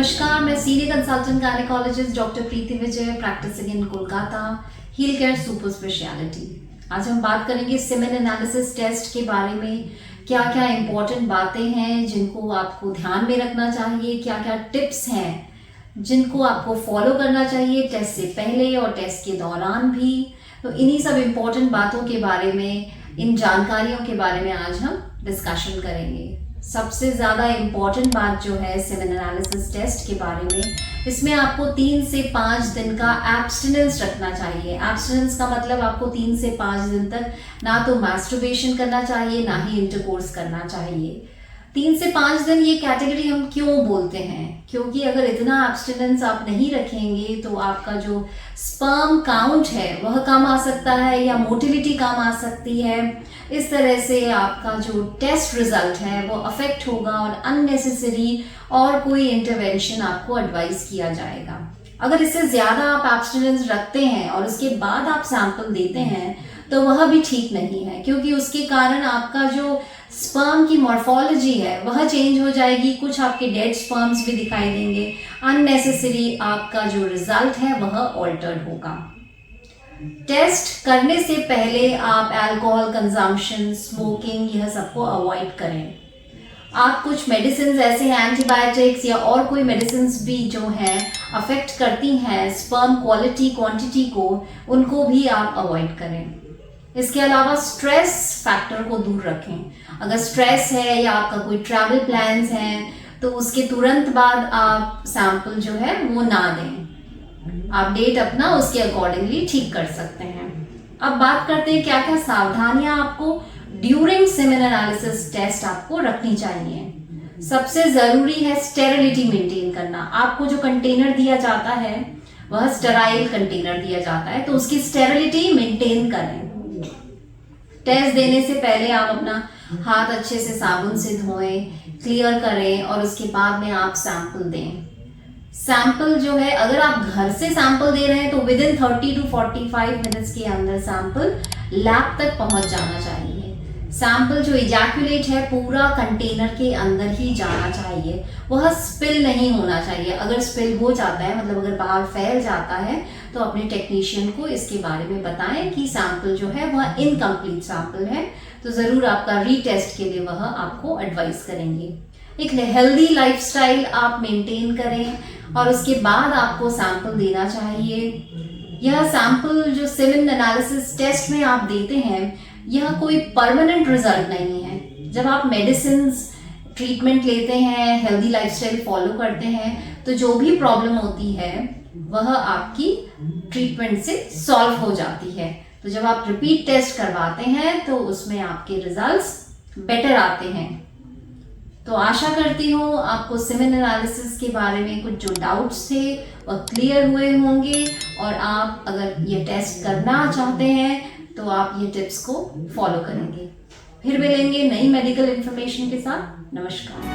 नमस्कार, मैं senior consultant gynaecologist doctor Preeti Vijay, practising in Kolkata, heal care super speciality. आज हम बात करेंगे सेमेन एनालिसिस टेस्ट के बारे में। क्या क्या इंपॉर्टेंट बातें हैं जिनको आपको ध्यान में रखना चाहिए, क्या क्या टिप्स हैं जिनको आपको फॉलो करना चाहिए टेस्ट से पहले और टेस्ट के दौरान भी। तो इन्हीं सब इम्पोर्टेंट बातों के बारे में, इन जानकारियों के बारे में आज हम डिस्कशन करेंगे। सबसे ज़्यादा इम्पॉर्टेंट बात जो है सेमेन एनालिसिस टेस्ट के बारे में, इसमें आपको 3 से 5 दिन का एब्स्टिनेंस रखना चाहिए। एब्स्टिनेंस का मतलब आपको 3 से 5 दिन तक ना तो मास्टरबेशन करना चाहिए, ना ही इंटरकोर्स करना चाहिए। 3 से 5 दिन ये कैटेगरी हम क्यों बोलते हैं? क्योंकि अगर इतना एब्स्टिनेंस आप नहीं रखेंगे तो आपका जो स्पर्म काउंट है वह कम आ सकता है या मोटिलिटी कम आ सकती है। इस तरह से आपका जो टेस्ट रिजल्ट है वो अफेक्ट होगा और अननेसेसरी और कोई इंटरवेंशन आपको एडवाइस किया जाएगा। अगर इससे ज़्यादा आप एब्स्टिनेंस रखते हैं और उसके बाद आप सैंपल देते हैं तो वह भी ठीक नहीं है, क्योंकि उसके कारण आपका जो स्पर्म की मॉर्फोलॉजी है वह चेंज हो जाएगी। कुछ आपके डेड स्पर्म्स भी दिखाई देंगे। अननेसेसरी आपका जो रिजल्ट है वह ऑल्टर होगा। टेस्ट करने से पहले आप अल्कोहल कंजम्पशन, स्मोकिंग, यह सबको अवॉइड करें। आप कुछ मेडिसिन ऐसे हैं, एंटीबायोटिक्स या और कोई मेडिसिन भी जो हैं अफेक्ट करती हैं स्पर्म क्वालिटी क्वांटिटी को, उनको भी आप अवॉइड करें। इसके अलावा स्ट्रेस फैक्टर को दूर रखें। अगर स्ट्रेस है या आपका कोई ट्रैवल प्लान्स हैं तो उसके तुरंत बाद आप सैंपल जो है वो ना दें। आप डेट अपना उसके अकॉर्डिंगली ठीक कर सकते हैं। अब बात करते हैं क्या क्या सावधानियां आपको ड्यूरिंग सेमेन एनालिसिस टेस्ट आपको रखनी चाहिए। सबसे जरूरी है स्टेरिलिटी मेंटेन करना। आपको जो कंटेनर दिया जाता है वह स्टेराइल कंटेनर दिया जाता है, तो उसकी स्टेरिलिटी मेंटेन करें। टेस्ट देने से पहले आप अपना हाथ अच्छे से साबुन से धोएं, क्लियर करें और उसके बाद में आप सैंपल दें। सैंपल जो है, अगर आप घर से सैंपल दे रहे हैं तो विद इन 30 to 45 मिनट्स के अंदर सैंपल लैब तक पहुंच जाना चाहिए। सैंपल जो इजैकुलेट है पूरा कंटेनर के अंदर ही जाना चाहिए, वह स्पिल नहीं होना चाहिए। अगर स्पिल हो जाता है, मतलब अगर बाहर फैल जाता है, तो अपने टेक्नीशियन को इसके बारे में बताएं कि सैंपल जो है वह इनकम्प्लीट सैंपल है, तो ज़रूर आपका रीटेस्ट के लिए वह आपको एडवाइस करेंगे। एक हेल्दी लाइफस्टाइल आप मेंटेन करें और उसके बाद आपको सैंपल देना चाहिए। यह सैंपल जो सेमेन एनालिसिस टेस्ट में आप देते हैं यह कोई परमानेंट रिजल्ट नहीं है। जब आप मेडिसिन ट्रीटमेंट लेते हैं, हेल्दी लाइफस्टाइल फॉलो करते हैं, तो जो भी प्रॉब्लम होती है वह आपकी ट्रीटमेंट से सॉल्व हो जाती है। तो जब आप रिपीट टेस्ट करवाते हैं तो उसमें आपके रिजल्ट्स बेटर आते हैं। तो आशा करती हूँ आपको सेमेन एनालिसिस के बारे में कुछ जो डाउट्स थे वह क्लियर हुए होंगे और आप अगर ये टेस्ट करना चाहते हैं तो आप ये टिप्स को फॉलो करेंगे। फिर मिलेंगे नई मेडिकल इंफॉर्मेशन के साथ। नमस्कार।